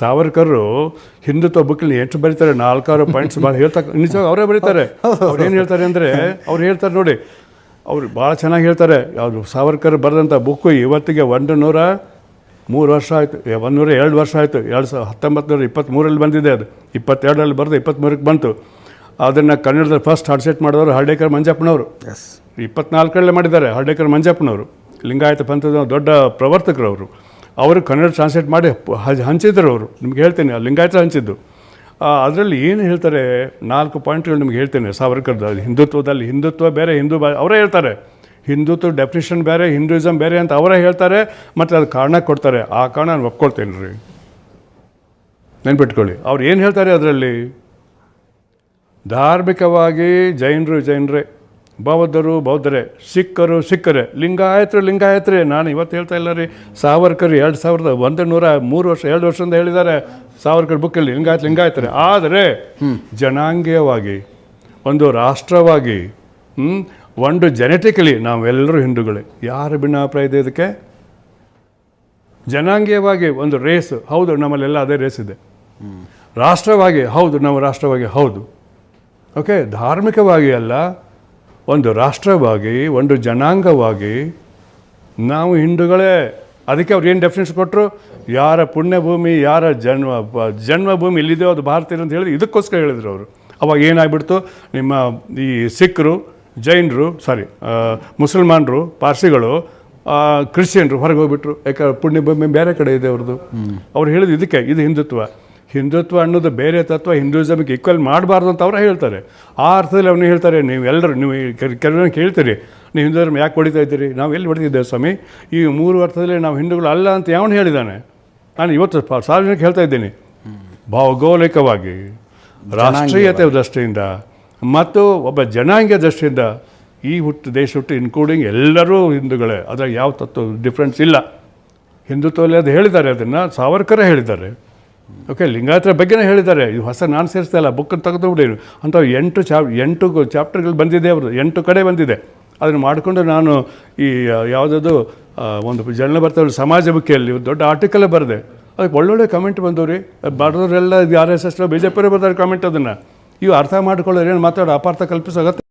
ಸಾವರ್ಕರು ಹಿಂದುತ್ವ ಬುಕ್ಕಲ್ಲಿ ಎಷ್ಟು ಬರೀತಾರೆ 4-6 ಪಾಯಿಂಟ್ಸ್ ಭಾಳ ನಿಜ ಅವರೇ ಬರೀತಾರೆ. ಅವ್ರು ಏನು ಹೇಳ್ತಾರೆ ಅಂದರೆ ಅವ್ರು ಹೇಳ್ತಾರೆ ನೋಡಿ, ಅವ್ರು ಭಾಳ ಚೆನ್ನಾಗಿ ಹೇಳ್ತಾರೆ. ಯಾವುದು ಸಾವರ್ಕರ್ ಬರೆದಂಥ ಬುಕ್ಕು ಇವತ್ತಿಗೆ 103 ವರ್ಷ ಆಯಿತು, 102 ವರ್ಷ ಆಯಿತು. 1923 ಬಂದಿದೆ, ಅದು 22ರಲ್ಲಿ ಬರೆದು 23ಕ್ಕೆ ಬಂತು. ಅದನ್ನು ಕನ್ನಡದಲ್ಲಿ ಫಸ್ಟ್ ಟ್ರಾನ್ಸ್ಲೇಟ್ ಮಾಡಿದವರು ಹರ್ಡೇಕರ್ ಮಂಜಪ್ಪನವರು. 24ರಲ್ಲೇ ಮಾಡಿದ್ದಾರೆ ಹರ್ಡೇಕರ್ ಮಂಜಪ್ಪನವರು. ಲಿಂಗಾಯತ ಪಂಥದ ದೊಡ್ಡ ಪ್ರವರ್ತಕರು ಅವರು ಕನ್ನಡ ಟ್ರಾನ್ಸ್ಲೇಟ್ ಮಾಡಿ ಹಂಚಿದ್ರು. ಅವರು ನಿಮ್ಗೆ ಹೇಳ್ತೇನೆ, ಲಿಂಗಾಯತ ಹಂಚಿದ್ದು. ಅದರಲ್ಲಿ ಏನು ಹೇಳ್ತಾರೆ 4 ಪಾಯಿಂಟ್ಗಳು ನಿಮ್ಗೆ ಹೇಳ್ತೇನೆ. ಸಾವರ್ಕರ್ದು ಹಿಂದುತ್ವದಲ್ಲಿ ಹಿಂದುತ್ವ ಬೇರೆ, ಅವರೇ ಹೇಳ್ತಾರೆ. ಹಿಂದುತ್ವ ಡೆಫಿನಿಷನ್ ಬೇರೆ, ಹಿಂದೂಯಿಸಮ್ ಬೇರೆ ಅಂತ ಅವರೇ ಹೇಳ್ತಾರೆ. ಮತ್ತು ಅದು ಕಾರಣ ಕೊಡ್ತಾರೆ. ಆ ಕಾರಣ ನಾನು ಒಪ್ಕೊಳ್ತೇನೆ ರೀ, ನೆನ್ಪಿಟ್ಕೊಳ್ಳಿ. ಅವ್ರು ಏನು ಹೇಳ್ತಾರೆ ಅದರಲ್ಲಿ, ಧಾರ್ಮಿಕವಾಗಿ ಜೈನರೇ, ಬೌದ್ಧರೇ, ಸಿಕ್ಕರೇ, ಲಿಂಗಾಯತರೇ. ನಾನು ಇವತ್ತು ಹೇಳ್ತಾ ಇಲ್ಲ ರೀ. ಸಾವರ್ಕರ್ 2103 ವರ್ಷ 2 ವರ್ಷದಿಂದ ಹೇಳಿದ್ದಾರೆ ಸಾವರ್ಕರ್ ಬುಕ್ಕಲ್ಲಿ ಲಿಂಗಾಯತರೇ. ಆದರೆ ಜನಾಂಗೀಯವಾಗಿ, ಒಂದು ರಾಷ್ಟ್ರವಾಗಿ, ಒಂದು ಜೆನೆಟಿಕಲಿ ನಾವೆಲ್ಲರೂ ಹಿಂದೂಗಳೇ. ಯಾರು ಭಿನ್ನಾಭಿಪ್ರಾಯ ಇದೆ ಇದಕ್ಕೆ? ಜನಾಂಗೀಯವಾಗಿ ಒಂದು ರೇಸ್, ಹೌದು ನಮ್ಮಲ್ಲೆಲ್ಲ ಅದೇ ರೇಸ್ ಇದೆ. ರಾಷ್ಟ್ರವಾಗಿ ಹೌದು, ನಾವು ರಾಷ್ಟ್ರವಾಗಿ ಹೌದು. ಓಕೆ, ಧಾರ್ಮಿಕವಾಗಿ ಅಲ್ಲ, ಒಂದು ರಾಷ್ಟ್ರವಾಗಿ, ಒಂದು ಜನಾಂಗವಾಗಿ ನಾವು ಹಿಂದೂಗಳೇ. ಅದಕ್ಕೆ ಅವ್ರು ಏನು ಡೆಫಿನೇಷನ್ ಕೊಟ್ಟರು, ಯಾರ ಪುಣ್ಯಭೂಮಿ, ಯಾರ ಜನ್ಮಭೂಮಿ ಇಲ್ಲಿದೆಯೋ ಅದು ಭಾರತೀಯರು ಅಂತ ಹೇಳಿದ್ರು. ಇದಕ್ಕೋಸ್ಕರ ಹೇಳಿದ್ರು ಅವರು. ಅವಾಗ ಏನಾಗ್ಬಿಡ್ತು, ನಿಮ್ಮ ಈ ಸಿಖ್ರು, ಜೈನರು, ಮುಸಲ್ಮಾನರು, ಪಾರ್ಸಿಗಳು, ಕ್ರಿಶ್ಚಿಯನ್ರು ಹೊರಗೆ ಹೋಗ್ಬಿಟ್ರು. ಯಾಕೆ ಪುಣ್ಯಭೂಮಿ ಬೇರೆ ಕಡೆ ಇದೆ ಅವ್ರದ್ದು. ಅವ್ರು ಹೇಳಿದ್ರು ಇದಕ್ಕೆ, ಇದು ಹಿಂದುತ್ವ ಅನ್ನೋದು ಬೇರೆ ತತ್ವ, ಹಿಂದೂಯಿಸಮ್ಗೆ ಈಕ್ವಲ್ ಮಾಡಬಾರ್ದು ಅಂತ ಅವರೇ ಹೇಳ್ತಾರೆ. ಆ ಅರ್ಥದಲ್ಲಿ ಅವನು ಹೇಳ್ತಾರೆ, ನೀವು ಕೆಲವೊಂದು ಕೇಳ್ತೀರಿ, ನೀವು ಹಿಂದೂ ಧರ್ಮ ಯಾಕೆ ಹೊಡಿತಾ ಇದ್ದೀರಿ? ನಾವು ಎಲ್ಲಿ ಹೊಡಿತಿದ್ದೇವೆ ಸ್ವಾಮಿ? ಈ 3 ಅರ್ಥದಲ್ಲಿ ನಾವು ಹಿಂದೂಗಳು ಅಲ್ಲ ಅಂತ ಯಾವನು ಹೇಳಿದ್ದಾನೆ? ನಾನು ಇವತ್ತು ಸಾರ್ವಜನಿಕ ಹೇಳ್ತಾ ಇದ್ದೀನಿ. ಭೌಗೋಳಿಕವಾಗಿ, ರಾಷ್ಟ್ರೀಯತೆ ದೃಷ್ಟಿಯಿಂದ ಮತ್ತು ಒಬ್ಬ ಜನಾಂಗೀಯ ದೃಷ್ಟಿಯಿಂದ ಈ ದೇಶ ಹುಟ್ಟು ಇನ್ಕ್ಲೂಡಿಂಗ್ ಎಲ್ಲರೂ ಹಿಂದೂಗಳೇ. ಅದ್ರಾಗ ಯಾವ ತತ್ವ ಡಿಫ್ರೆನ್ಸ್ ಇಲ್ಲ. ಹಿಂದುತ್ವದಲ್ಲಿ ಅದು ಹೇಳಿದ್ದಾರೆ, ಅದನ್ನು ಸಾವರ್ಕರೇ ಹೇಳಿದ್ದಾರೆ. ಓಕೆ, ಲಿಂಗಾಯತರ ಬಗ್ಗೆನೇ ಹೇಳಿದ್ದಾರೆ. ಇದು ಹೊಸ ನಾನು ಸೇರಿಸ್ತಾ ಇಲ್ಲ, ಬುಕ್ಕನ್ನು ತೆಗೆದುಬಿಡಿ ಅಂತ. 8 ಚಾಪ್ಟರ್ಗಳು ಬಂದಿದೆ, ಅವ್ರದ್ದು 8 ಕಡೆ ಬಂದಿದೆ. ಅದನ್ನು ಮಾಡಿಕೊಂಡು ನಾನು ಈ ಯಾವುದದು ಒಂದು ಜರ್ನಲ್ ಬರ್ತಾವೆ ಸಮಾಜ ಬುಕ್ಕಿಯಲ್ಲಿ ದೊಡ್ಡ ಆರ್ಟಿಕಲೇ ಬರೆದೆ. ಅದಕ್ಕೆ ಒಳ್ಳೊಳ್ಳೆ ಕಮೆಂಟ್ ಬಂದವು ರೀ. ಬರೆದವರೆಲ್ಲ RSS BJP ಬರ್ತಾರೆ ಕಾಮೆಂಟ್. ಅದನ್ನು ಇವು ಅರ್ಥ ಮಾಡ್ಕೊಳ್ಳೋರು ಏನು ಮಾತಾಡೋ ಅಪಾರ್ಥ ಕಲ್ಪಿಸೋ ಅಗತ್ಯ